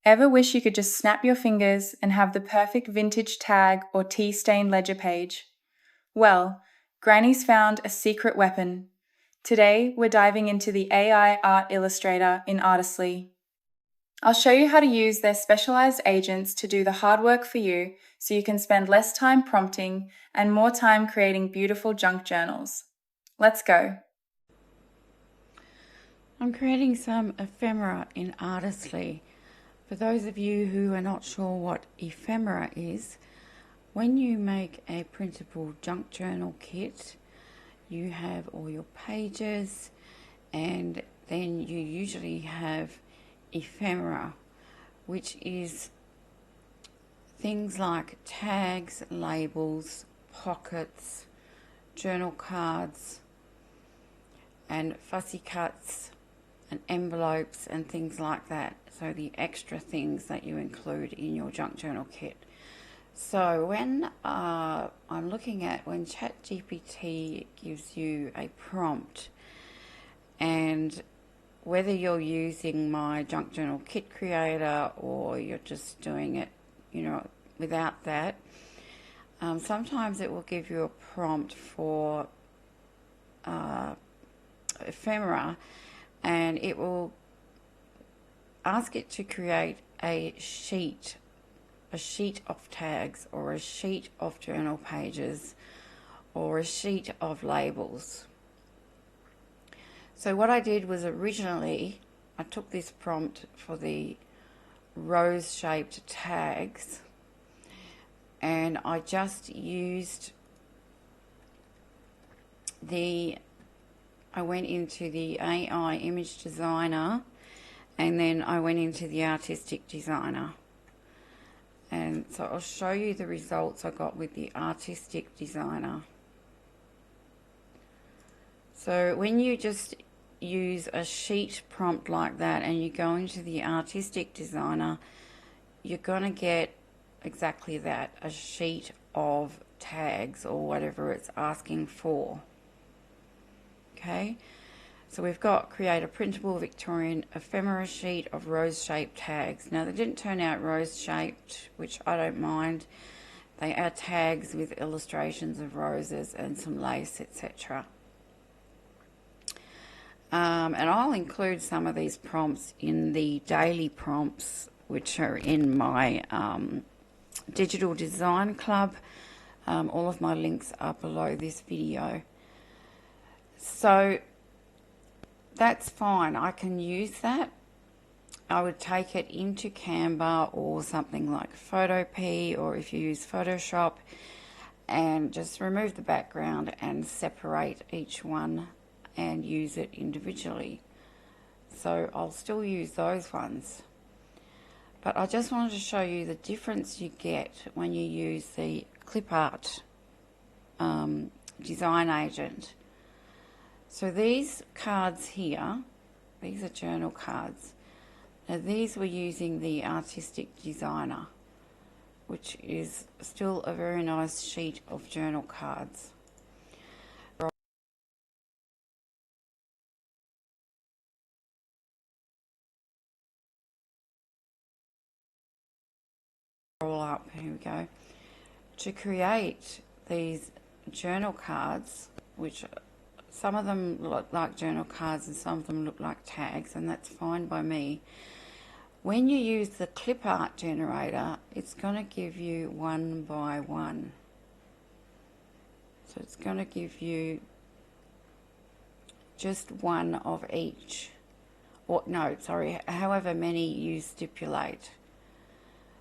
Ever wish you could just snap your fingers and have the perfect vintage tag or tea-stained ledger page? Well, Granny's found a secret weapon. Today, we're diving into the AI Art Illustrator in Artistly. I'll show you how to use their specialized agents to do the hard work for you so you can spend less time prompting and more time creating beautiful junk journals. Let's go. I'm creating some ephemera in Artistly. For those of you who are not sure what ephemera is, when you make a printable junk journal kit, you have all your pages and then you usually have ephemera, which is things like tags, labels, pockets, journal cards, and fussy cuts and envelopes and things like that. So the extra things that you include in your junk journal kit. So when I'm looking at when ChatGPT gives you a prompt, and whether you're using my junk journal kit creator or you're just doing it, without that, sometimes it will give you a prompt for ephemera, and it will ask it to create a sheet of tags or a sheet of journal pages or a sheet of labels. So what I did was originally I took this prompt for the rose-shaped tags, and I just used I went into the AI image designer, and then I went into the artistic designer. And so I'll show you the results I got with the artistic designer. So when you just use a sheet prompt like that and you go into the artistic designer, you're going to get exactly that, a sheet of tags or whatever it's asking for. Okay, so we've got create a printable Victorian ephemera sheet of rose-shaped tags. Now they didn't turn out rose-shaped, which I don't mind. They are tags with illustrations of roses and some lace, etc. And I'll include some of these prompts in the daily prompts, which are in my digital design club. All of my links are below this video. So that's fine, I can use that. I would take it into Canva or something like Photopea, or if you use Photoshop, and just remove the background and separate each one and use it individually. So I'll still use those ones. But I just wanted to show you the difference you get when you use the CLIPART design agent. So these cards here, these are journal cards. Now these were using the artistic designer, which is still a very nice sheet of journal cards. Roll up, here we go. To create these journal cards, which some of them look like journal cards and some of them look like tags, and that's fine by me. When you use the CLIPART generator, it's going to give you one by one. So it's going to give you just one of each. Or no, sorry, however many you stipulate.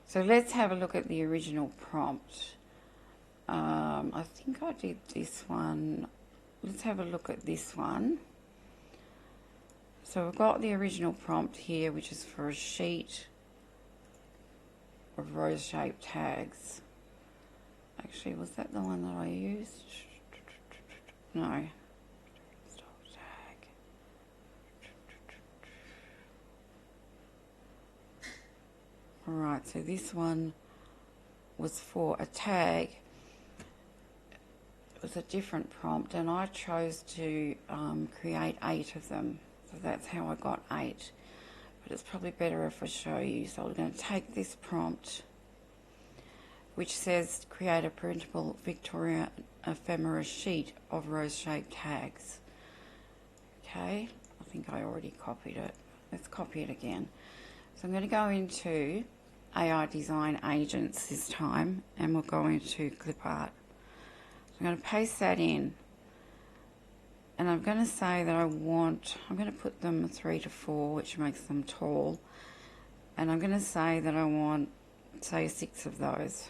So let's have a look at the original prompt. I think I did this one. Let's have a look at this one. So we've got the original prompt here, which is for a sheet of rose-shaped tags. Actually, was that the one that I used? No. Tag. Alright, so this one was for a tag. It was a different prompt, and I chose to create 8 of them. So that's how I got 8. but it's probably better if I show you. So I'm going to take this prompt, which says create a printable Victoria ephemera sheet of rose-shaped tags. Okay, I think I already copied it. Let's copy it again. So I'm going to go into AI Design Agents this time, and we'll go into CLIPART. So I'm going to paste that in, and I'm going to say that I'm going to put them 3 to 4, which makes them tall, and I'm going to say that I want, say, 6 of those.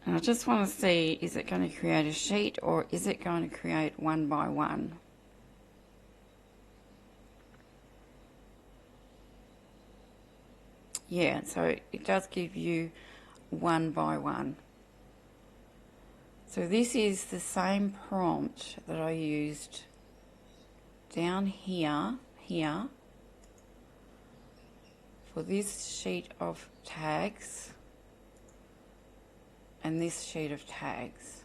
And I just want to see, is it going to create a sheet or is it going to create one by one? Yeah, so it does give you one by one. So this is the same prompt that I used down here for this sheet of tags and this sheet of tags,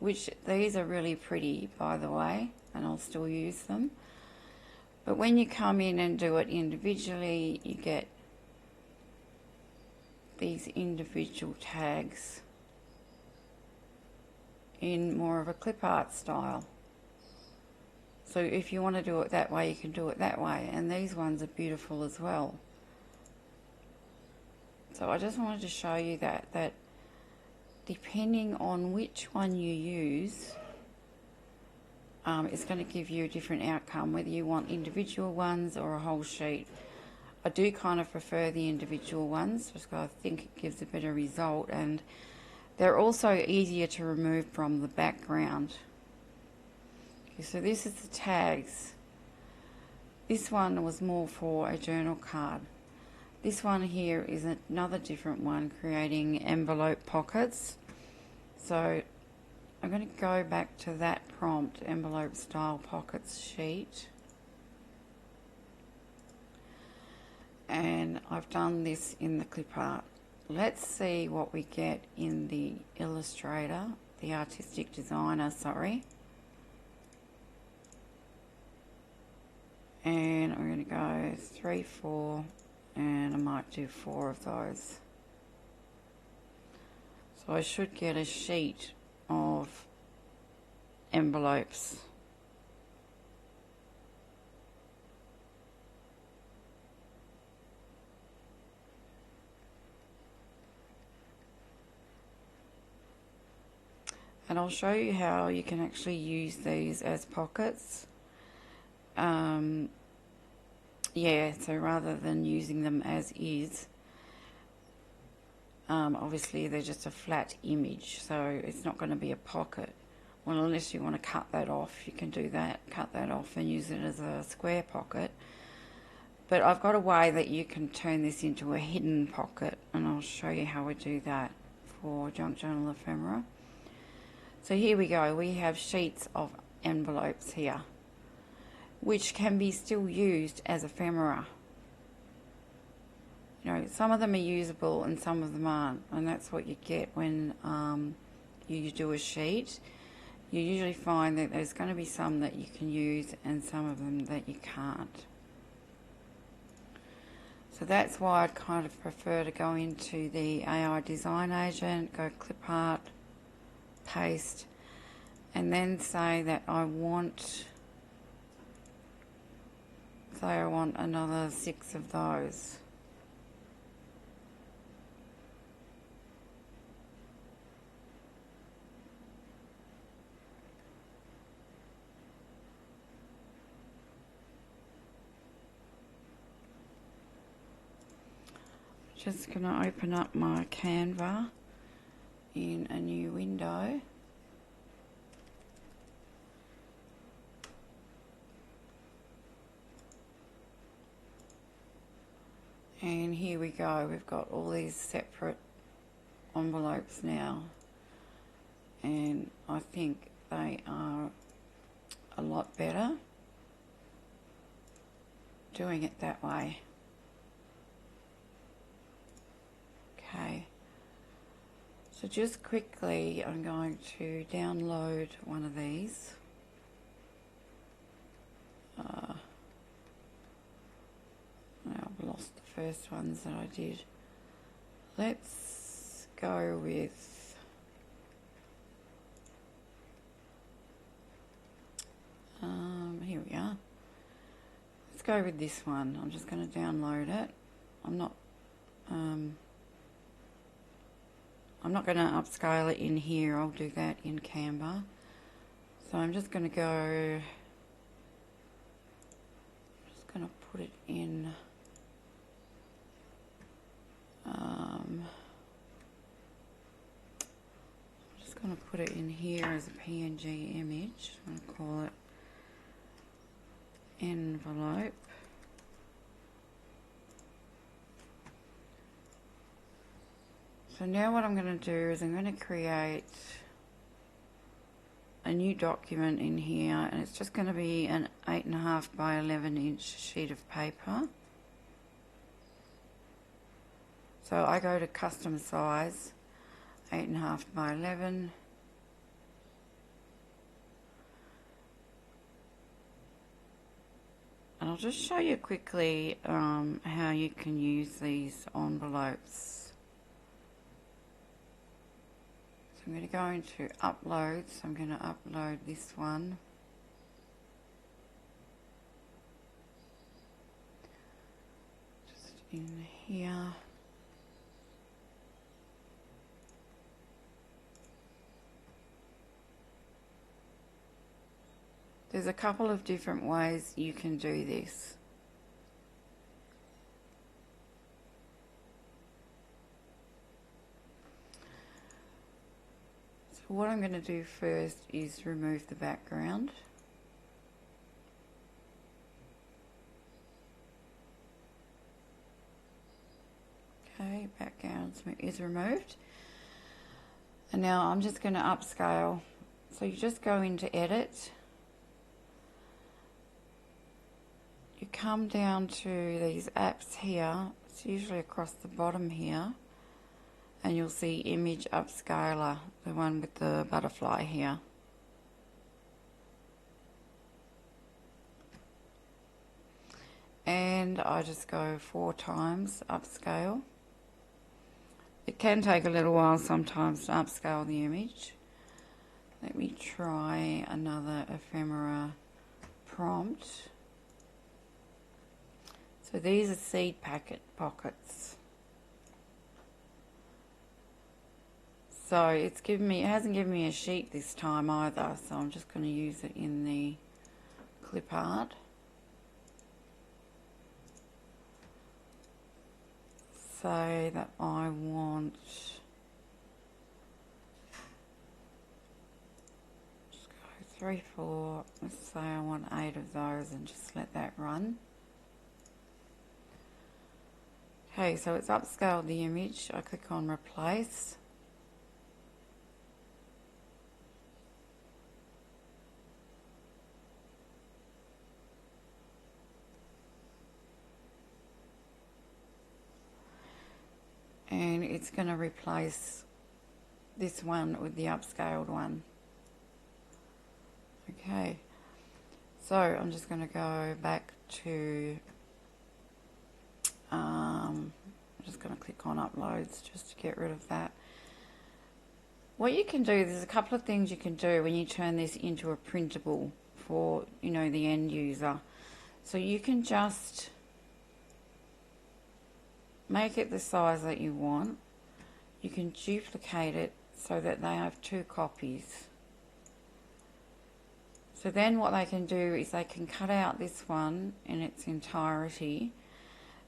which these are really pretty, by the way, and I'll still use them. But when you come in and do it individually, you get these individual tags in more of a clip art style. So if you want to do it that way, you can do it that way, and these ones are beautiful as well. So I just wanted to show you that depending on which one you use, it's going to give you a different outcome, whether you want individual ones or a whole sheet. I do kind of prefer the individual ones because I think it gives a better result, and they're also easier to remove from the background. Okay, so this is the tags. This one was more for a journal card. This one here is another different one, creating envelope pockets. So I'm going to go back to that prompt, envelope style pockets sheet. And I've done this in the CLIPART. Let's see what we get in the Illustrator, the Artistic Designer, sorry. And I'm going to go 3, 4, and I might do 4 of those. So I should get a sheet of envelopes. And I'll show you how you can actually use these as pockets. Yeah, so rather than using them as is, obviously they're just a flat image, so it's not going to be a pocket. Well, unless you want to cut that off, you can do that, cut that off and use it as a square pocket. But I've got a way that you can turn this into a hidden pocket, and I'll show you how we do that for junk journal ephemera. So here we go, we have sheets of envelopes here, which can be still used as ephemera. You know, some of them are usable and some of them aren't, and that's what you get when you do a sheet. You usually find that there's going to be some that you can use and some of them that you can't. So that's why I'd kind of prefer to go into the AI Design Agent, go CLIPART, paste, and then say that I want another 6 of those. Just going to open up my Canva in a new window. And here we go, we've got all these separate envelopes now, and I think they are a lot better doing it that way. Okay, so just quickly I'm going to download one of these. lost the first ones that I did. Let's go with here we are. Let's go with this one. I'm just going to download it. I'm not going to upscale it in here. I'll do that in Canva. So I'm just going to go, just going to put it in just going to put it in here as a PNG image. I'm going to call it envelope. So now what I'm going to do is I'm going to create a new document in here, and it's just going to be an 8.5 by 11 inch sheet of paper. So I go to custom size, 8.5 by 11. And I'll just show you quickly how you can use these envelopes. So I'm going to go into uploads. I'm going to upload this one. Just in here. There's a couple of different ways you can do this. So what I'm going to do first is remove the background. Okay, background is removed. And now I'm just going to upscale. So you just go into edit. You come down to these apps here, it's usually across the bottom here, and you'll see image upscaler, the one with the butterfly here. And I just go 4 times upscale. It can take a little while sometimes to upscale the image. Let me try another ephemera prompt. So these are seed pockets. So it's given me, it hasn't given me a sheet this time either, so I'm just going to use it in the CLIPART. Say that I want, just go 3, 4, let's say I want 8 of those and just let that run. Okay, so it's upscaled the image. I click on replace. And it's going to replace this one with the upscaled one. Okay, so I'm just going to go back to I'm just going to click on uploads just to get rid of that. What you can do, there's a couple of things you can do when you turn this into a printable for, you know, the end user. So you can just make it the size that you want. You can duplicate it so that they have 2 copies. So then what they can do is they can cut out this one in its entirety,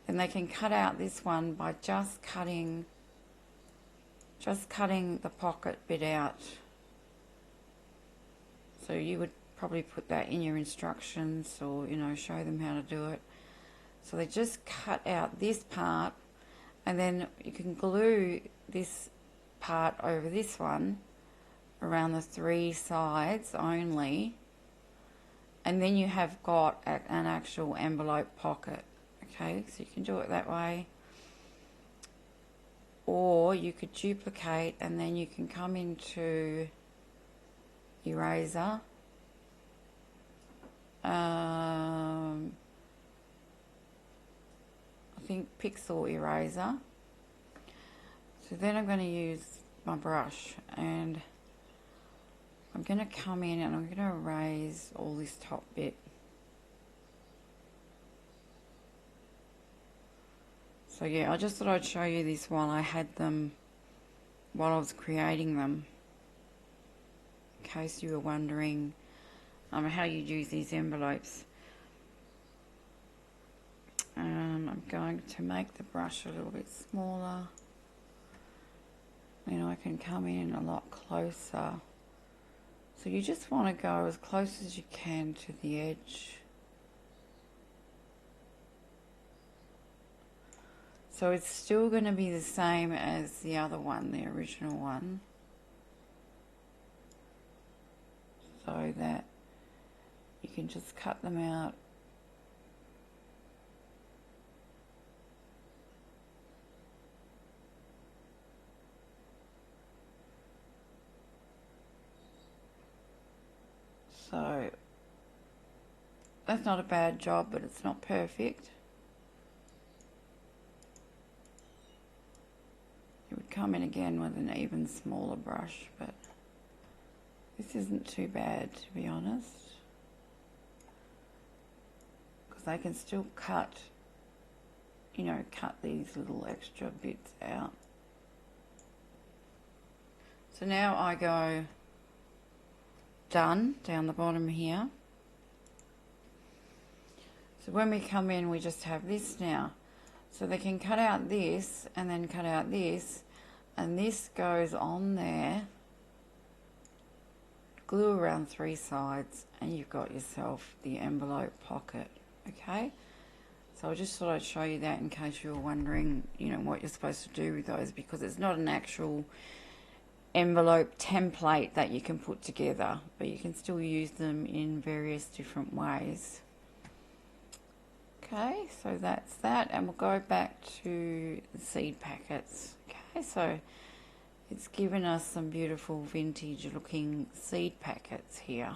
and they can cut out this one by just cutting the pocket bit out. So you would probably put that in your instructions, or, you know, show them how to do it. So they just cut out this part, and then you can glue this part over this one around the 3 sides only, and then you have got an actual envelope pocket. Okay, so you can do it that way, or you could duplicate and then you can come into eraser, I think, pixel eraser. So then I'm going to use my brush, and I'm going to come in and I'm going to erase all this top bit. So yeah, I just thought I'd show you this while I had them, while I was creating them, in case you were wondering how you'd use these envelopes. I'm going to make the brush a little bit smaller, and I can come in a lot closer. So you just want to go as close as you can to the edge. So it's still going to be the same as the other one, the original one, so that you can just cut them out. So that's not a bad job, but it's not perfect. It would come in again with an even smaller brush, but this isn't too bad, to be honest, because I can still cut, cut these little extra bits out. So now I go done down the bottom here. So when we come in, we just have this now. So they can cut out this and then cut out this, and this goes on there, glue around 3 sides, and you've got yourself the envelope pocket. Okay, so I just thought I'd show you that in case you were wondering, what you're supposed to do with those, because it's not an actual envelope template that you can put together, but you can still use them in various different ways. Okay, so that's that, and we'll go back to the seed packets. Okay, so it's given us some beautiful vintage looking seed packets here,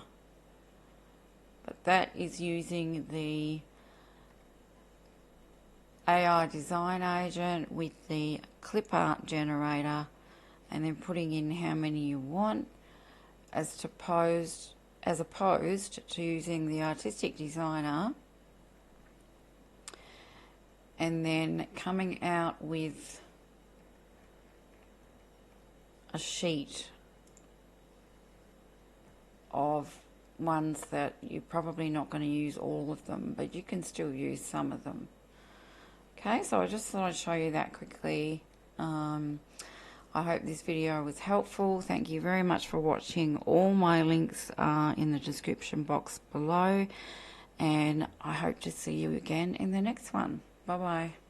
but that is using the AI design agent with the CLIPART generator, and then putting in how many you want, as opposed to using the artistic designer and then coming out with a sheet of ones that you're probably not going to use all of them, but you can still use some of them. Okay, so I just thought I'd show you that quickly. I hope this video was helpful. Thank you very much for watching. All my links are in the description box below, and I hope to see you again in the next one. Bye bye.